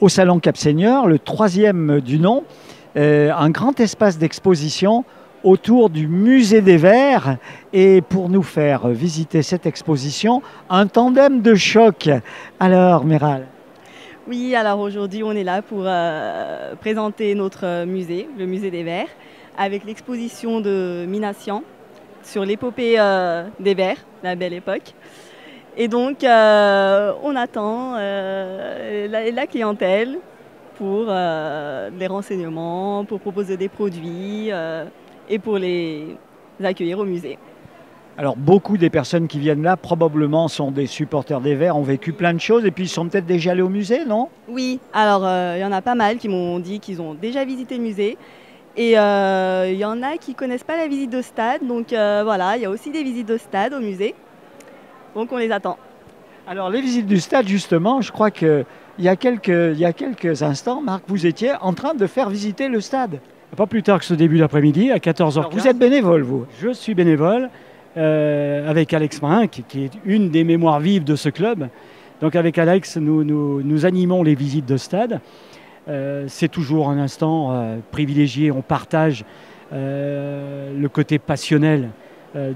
au Salon Cap Seigneur, le troisième du nom, un grand espace d'exposition autour du musée des Verts. Et pour nous faire visiter cette exposition, un tandem de choc. Alors, Méral. Oui, alors aujourd'hui, on est là pour présenter notre musée, le musée des Verts, avec l'exposition de Minassian sur l'épopée des Verts, la belle époque. Et donc, on attend la clientèle pour les renseignements, pour proposer des produits et pour les accueillir au musée. Alors, beaucoup des personnes qui viennent là, probablement, sont des supporters des Verts, ont vécu plein de choses et puis ils sont peut-être déjà allés au musée, non? Oui, alors il y en a pas mal qui m'ont dit qu'ils ont déjà visité le musée. Et il y en a qui ne connaissent pas la visite de stade. Donc voilà, il y a aussi des visites de stade au musée. Donc on les attend. Alors, les visites du stade, justement, je crois qu'il y a quelques instants, Marc, vous étiez en train de faire visiter le stade. Pas plus tard que ce début d'après-midi, à 14h15. Alors, vous êtes bénévole, vous? Je suis bénévole avec Alex Marin, qui est une des mémoires vives de ce club. Donc avec Alex, nous animons les visites de stade. C'est toujours un instant privilégié. On partage le côté passionnel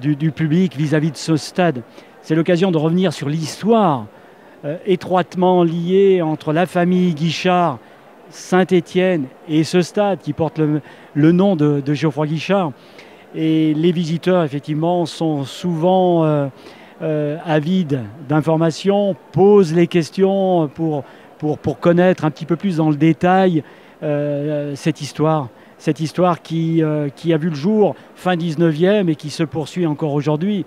du public vis-à-vis de ce stade. C'est l'occasion de revenir sur l'histoire étroitement liée entre la famille Guichard, Saint-Étienne et ce stade qui porte le nom de Geoffroy Guichard. Et les visiteurs, effectivement, sont souvent avides d'informations, posent les questions pour connaître un petit peu plus dans le détail cette histoire qui a vu le jour fin 19e et qui se poursuit encore aujourd'hui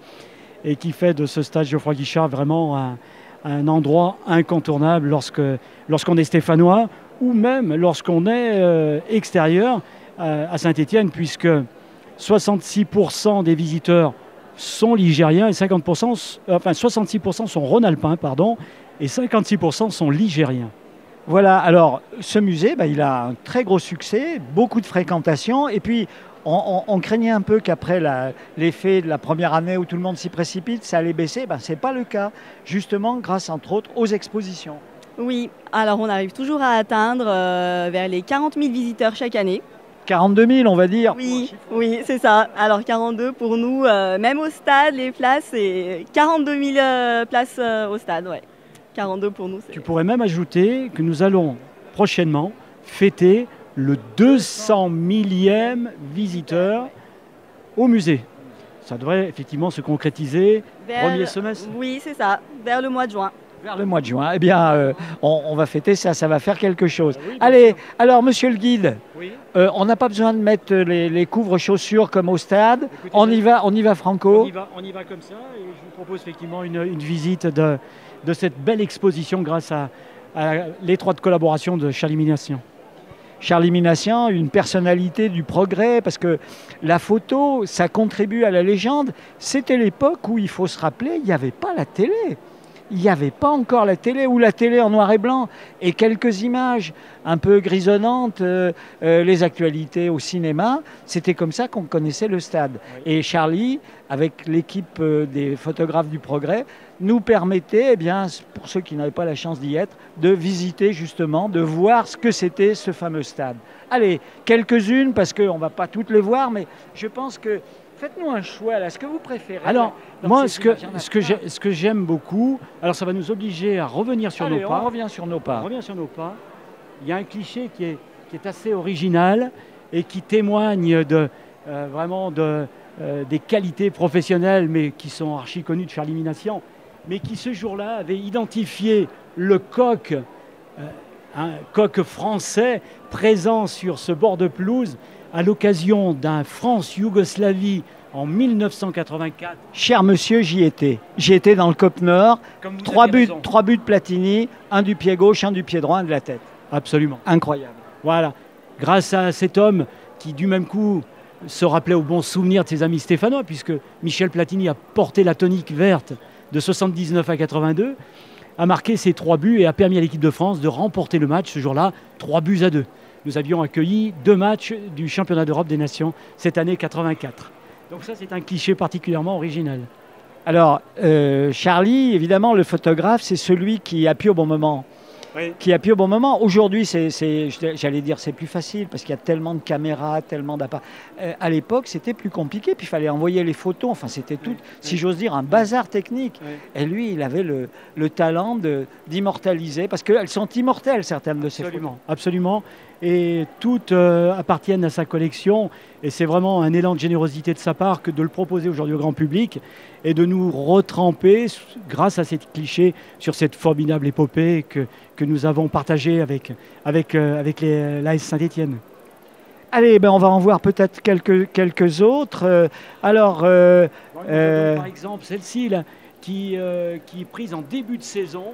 et qui fait de ce stade Geoffroy Guichard vraiment un endroit incontournable lorsqu'on est stéphanois ou même lorsqu'on est extérieur à Saint-Étienne, puisque 66% des visiteurs sont ligériens et 66% sont rhône-alpins, et 56% sont ligériens. Voilà, alors ce musée, il a un très gros succès, beaucoup de fréquentation, et puis on craignait un peu qu'après l'effet de la première année où tout le monde s'y précipite, ça allait baisser. Ce n'est pas le cas, justement grâce entre autres aux expositions. Oui, alors on arrive toujours à atteindre vers les 40 000 visiteurs chaque année. 42 000, on va dire. Oui, c'est ça. Alors 42 pour nous, même au stade, les places, c'est 42 000 places au stade, ouais. 42 pour nous. Tu pourrais même ajouter que nous allons prochainement fêter le 200 millième visiteur au musée. Ça devrait effectivement se concrétiser premier semestre. Oui, c'est ça, vers le mois de juin. Vers le mois de juin. Eh bien, on va fêter ça, ça va faire quelque chose. Oui, allez, alors, monsieur le guide, oui. On n'a pas besoin de mettre les couvre-chaussures comme au stade. Écoutez, on y va franco. On y va comme ça, et je vous propose effectivement une visite de cette belle exposition grâce à l'étroite collaboration de Charlie Minassian. Charlie Minassian, une personnalité du progrès, parce que la photo, ça contribue à la légende. C'était l'époque où, il faut se rappeler, il n'y avait pas la télé. Il n'y avait pas encore la télé, ou la télé en noir et blanc, et quelques images un peu grisonnantes, les actualités au cinéma. C'était comme ça qu'on connaissait le stade. Oui. Et Charlie, avec l'équipe des photographes du Progrès, nous permettait, pour ceux qui n'avaient pas la chance d'y être, de visiter justement, de voir ce que c'était ce fameux stade. Allez, quelques-unes, parce qu'on ne va pas toutes les voir, mais je pense que... Faites-nous un choix, là, ce que vous préférez. Alors, moi, ce que j'aime beaucoup, alors ça va nous obliger à revenir sur nos pas. On revient sur nos pas. Il y a un cliché qui est assez original et qui témoigne vraiment des qualités professionnelles, mais qui sont archi connues de Charlie Minassian, mais qui ce jour-là avait identifié le coq, un coq français présent sur ce bord de pelouse, à l'occasion d'un France-Yougoslavie en 1984. Cher monsieur, j'y étais. J'y étais dans le COP Nord. 3 buts de Platini, un du pied gauche, un du pied droit, un de la tête. Absolument. Incroyable. Voilà. Grâce à cet homme qui, du même coup, se rappelait au bon souvenir de ses amis stéphanois, puisque Michel Platini a porté la tonique verte de 79 à 82, a marqué ses 3 buts et a permis à l'équipe de France de remporter le match ce jour-là, 3-2. Nous avions accueilli 2 matchs du championnat d'Europe des Nations cette année 84. Donc ça, c'est un cliché particulièrement original. Alors, Charlie, évidemment, le photographe, c'est celui qui appuie au bon moment. Oui. qui appuie au bon moment. Aujourd'hui, j'allais dire, c'est plus facile parce qu'il y a tellement de caméras, tellement d'appareils. À l'époque, c'était plus compliqué, puis il fallait envoyer les photos. Enfin, c'était tout, si j'ose dire, un bazar technique. Oui. Et lui, il avait le talent d'immortaliser, parce qu'elles sont immortelles, certaines de ces photos. Absolument. Et toutes appartiennent à sa collection. Et c'est vraiment un élan de générosité de sa part que de le proposer aujourd'hui au grand public et de nous retremper, grâce à ces clichés, sur cette formidable épopée que nous avons partagée avec l'AS Saint-Étienne. Allez, ben on va en voir peut-être quelques autres. Par exemple, celle-ci, là, qui est prise en début de saison,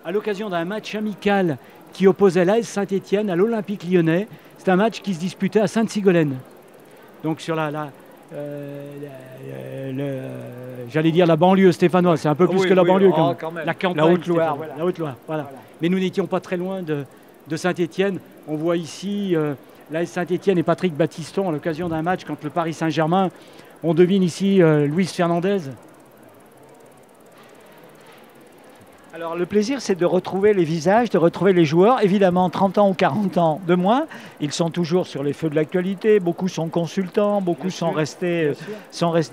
à l'occasion d'un match amical qui opposait l'AS Saint-Étienne à l'Olympique Lyonnais. C'est un match qui se disputait à Sainte-Sigolène. Donc sur j'allais dire la banlieue stéphanoise, c'est un peu plus que la banlieue quand même. La campagne, la Haute-Loire. La Haute-Loire, voilà. Mais nous n'étions pas très loin de Saint-Étienne. On voit ici l'AS Saint-Étienne et Patrick Battiston à l'occasion d'un match contre le Paris Saint-Germain. On devine ici Luis Fernandez. Alors le plaisir, c'est de retrouver les visages, de retrouver les joueurs. Évidemment, 30 ans ou 40 ans de moins, ils sont toujours sur les feux de l'actualité. Beaucoup sont consultants, beaucoup sont restés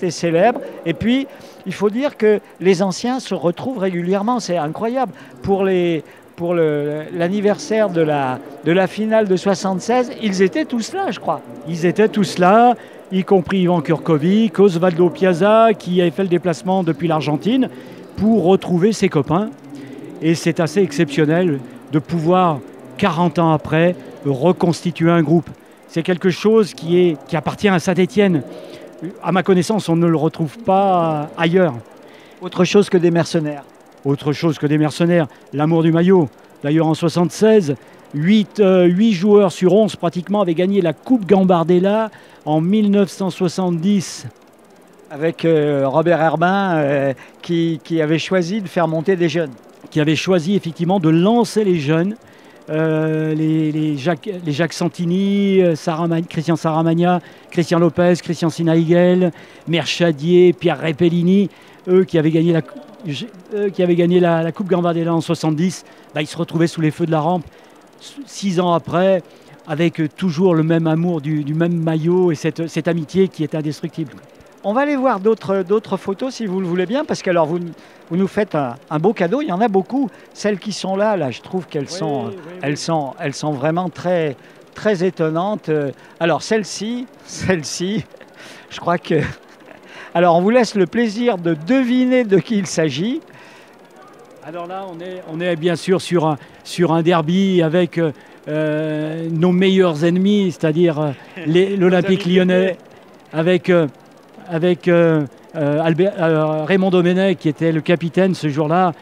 célèbres. Et puis, il faut dire que les anciens se retrouvent régulièrement. C'est incroyable. Pour l'anniversaire de la finale de 76, ils étaient tous là, je crois. Ils étaient tous là, y compris Ivan Kurkovic, Osvaldo Piazza, qui avait fait le déplacement depuis l'Argentine pour retrouver ses copains. Et c'est assez exceptionnel de pouvoir, 40 ans après, reconstituer un groupe. C'est quelque chose qui appartient à Saint-Étienne. À ma connaissance, on ne le retrouve pas ailleurs. Autre chose que des mercenaires. Autre chose que des mercenaires. L'amour du maillot. D'ailleurs, en 1976, 8 joueurs sur 11 pratiquement avaient gagné la Coupe Gambardella. En 1970, avec Robert Herbin qui avait choisi de faire monter des jeunes. Qui avait choisi effectivement de lancer les jeunes, les Jacques Santini, Christian Saramagna, Christian Lopez, Christian Sinaïgel, Merchadier, Pierre Repellini, eux qui avaient gagné la Coupe Gambardella en 70, ils se retrouvaient sous les feux de la rampe 6 ans après, avec toujours le même amour du même maillot et cette amitié qui est indestructible. On va aller voir d'autres photos si vous le voulez bien, parce que alors vous nous faites un beau cadeau. Il y en a beaucoup. Celles qui sont là, je trouve qu'elles sont vraiment très, très étonnantes. Alors celle-ci, je crois que... Alors on vous laisse le plaisir de deviner de qui il s'agit. Alors là, on est bien sûr sur un derby avec nos meilleurs ennemis, c'est-à-dire l'Olympique Lyonnais, avec Raymond Domenech qui était le capitaine ce jour-là.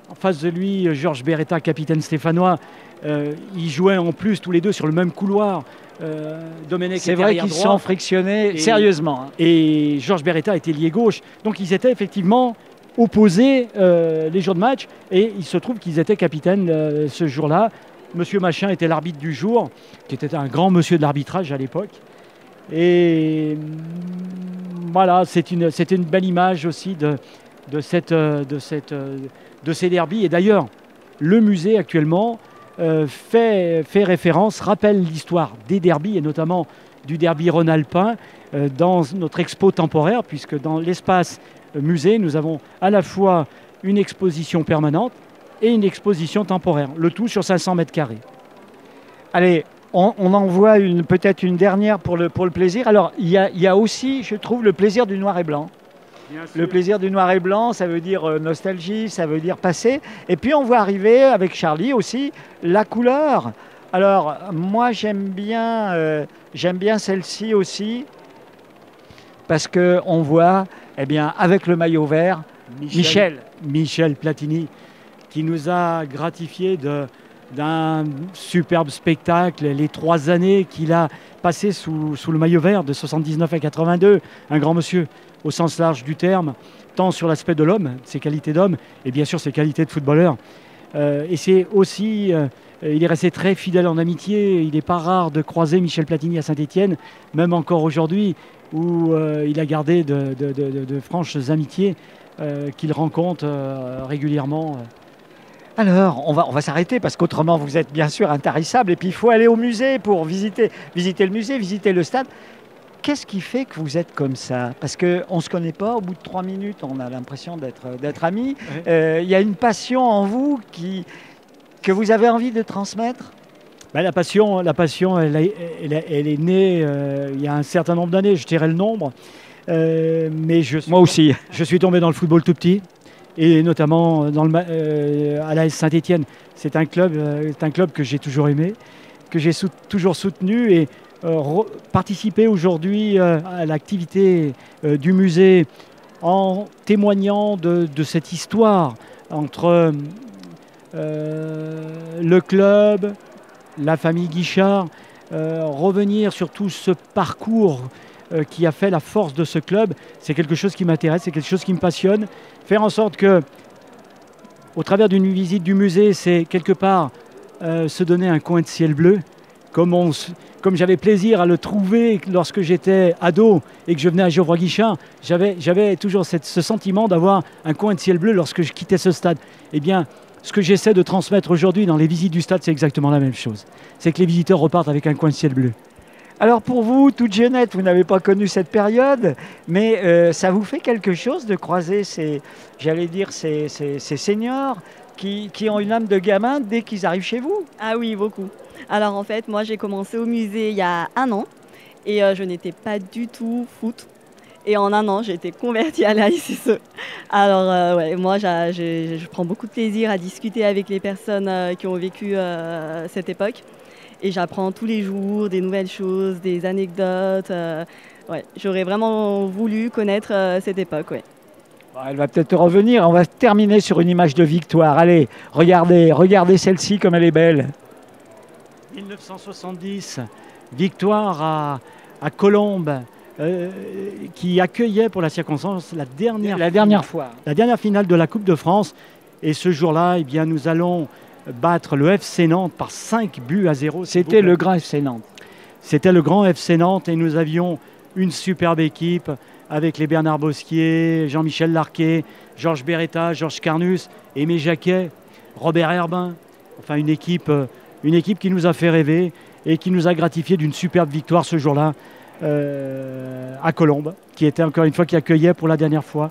En face de lui, Georges Beretta, capitaine stéphanois. Ils jouaient en plus tous les deux sur le même couloir. Domenech c'est vrai qu'ils sont frictionnés sérieusement. Et Georges Beretta était lié gauche. Donc ils étaient effectivement opposés les jours de match. Et il se trouve qu'ils étaient capitaines ce jour-là. Monsieur Machin était l'arbitre du jour, qui était un grand monsieur de l'arbitrage à l'époque. Et voilà, c'est une belle image aussi de ces derbies. Et d'ailleurs, le musée actuellement fait référence, rappelle l'histoire des derbies, et notamment du derby rhône-alpin, dans notre expo temporaire, puisque dans l'espace musée, nous avons à la fois une exposition permanente et une exposition temporaire, le tout sur 500 mètres carrés. Allez, on en voit peut-être une dernière pour le plaisir. Alors, il y a aussi, je trouve, le plaisir du noir et blanc. Le plaisir du noir et blanc, ça veut dire nostalgie, ça veut dire passé. Et puis, on voit arriver, avec Charlie aussi, la couleur. Alors, moi, j'aime bien celle-ci aussi, parce qu'on voit, avec le maillot vert, Michel Platini, qui nous a gratifié d'un superbe spectacle, les 3 années qu'il a passé sous le maillot vert de 79 à 82, un grand monsieur au sens large du terme, tant sur l'aspect de l'homme, ses qualités d'homme, et bien sûr ses qualités de footballeur. Et c'est aussi, il est resté très fidèle en amitié, il n'est pas rare de croiser Michel Platini à Saint-Étienne, même encore aujourd'hui, où il a gardé de franches amitiés qu'il rencontre régulièrement. Alors, on va s'arrêter parce qu'autrement, vous êtes bien sûr intarissable. Et puis, il faut aller au musée pour visiter le musée, visiter le stade. Qu'est-ce qui fait que vous êtes comme ça? Parce qu'on ne se connaît pas, au bout de 3 minutes, on a l'impression d'être amis. Il y a une passion en vous que vous avez envie de transmettre? Ben, la passion elle est née il y a un certain nombre d'années, je dirais le nombre. Mais Moi aussi. Je suis tombé dans le football tout petit, et notamment à l'AS Saint-Étienne. C'est un club que j'ai toujours aimé, que j'ai toujours soutenu, et participer aujourd'hui à l'activité du musée en témoignant de cette histoire entre le club, la famille Guichard, revenir sur tout ce parcours qui a fait la force de ce club, c'est quelque chose qui m'intéresse, c'est quelque chose qui me passionne. Faire en sorte que, au travers d'une visite du musée, c'est quelque part se donner un coin de ciel bleu, comme j'avais plaisir à le trouver lorsque j'étais ado et que je venais à Geoffroy Guichard, j'avais toujours ce sentiment d'avoir un coin de ciel bleu lorsque je quittais ce stade. Eh bien, ce que j'essaie de transmettre aujourd'hui dans les visites du stade, c'est exactement la même chose. C'est que les visiteurs repartent avec un coin de ciel bleu. Alors pour vous, toute jeunette, vous n'avez pas connu cette période, mais ça vous fait quelque chose de croiser ces seniors qui ont une âme de gamin dès qu'ils arrivent chez vous? Ah oui, beaucoup. Alors en fait, moi j'ai commencé au musée il y a 1 an et je n'étais pas du tout foot. Et en 1 an, j'ai été convertie à la SSE. Alors ouais, moi je prends beaucoup de plaisir à discuter avec les personnes qui ont vécu cette époque. Et j'apprends tous les jours des nouvelles choses, des anecdotes. Ouais, j'aurais vraiment voulu connaître cette époque. Ouais. Elle va peut-être revenir. On va terminer sur une image de victoire. Allez, regardez celle-ci comme elle est belle. 1970, victoire à Colombes, qui accueillait pour la circonstance la dernière finale de la Coupe de France. Et ce jour-là, eh bien, nous allons battre le FC Nantes par 5-0. C'était le grand FC Nantes. C'était le grand FC Nantes, et nous avions une superbe équipe avec les Bernard Bosquier, Jean-Michel Larquet, Georges Beretta, Georges Carnus, Aimé Jacquet, Robert Herbin. Enfin, une équipe qui nous a fait rêver et qui nous a gratifié d'une superbe victoire ce jour-là à Colombes, qui était encore une fois, qui accueillait pour la dernière fois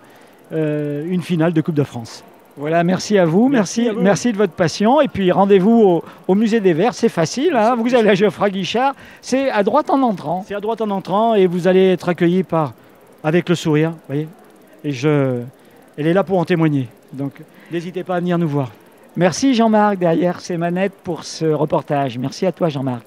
une finale de Coupe de France. Voilà, merci à vous, merci de votre passion. Et puis rendez-vous au Musée des Verts, c'est facile, hein, vous allez à Geoffroy Guichard, c'est à droite en entrant. C'est à droite en entrant, et vous allez être accueillis avec le sourire, voyez. Et elle est là pour en témoigner, donc n'hésitez pas à venir nous voir. Merci Jean-Marc derrière ces manettes pour ce reportage. Merci à toi Jean-Marc.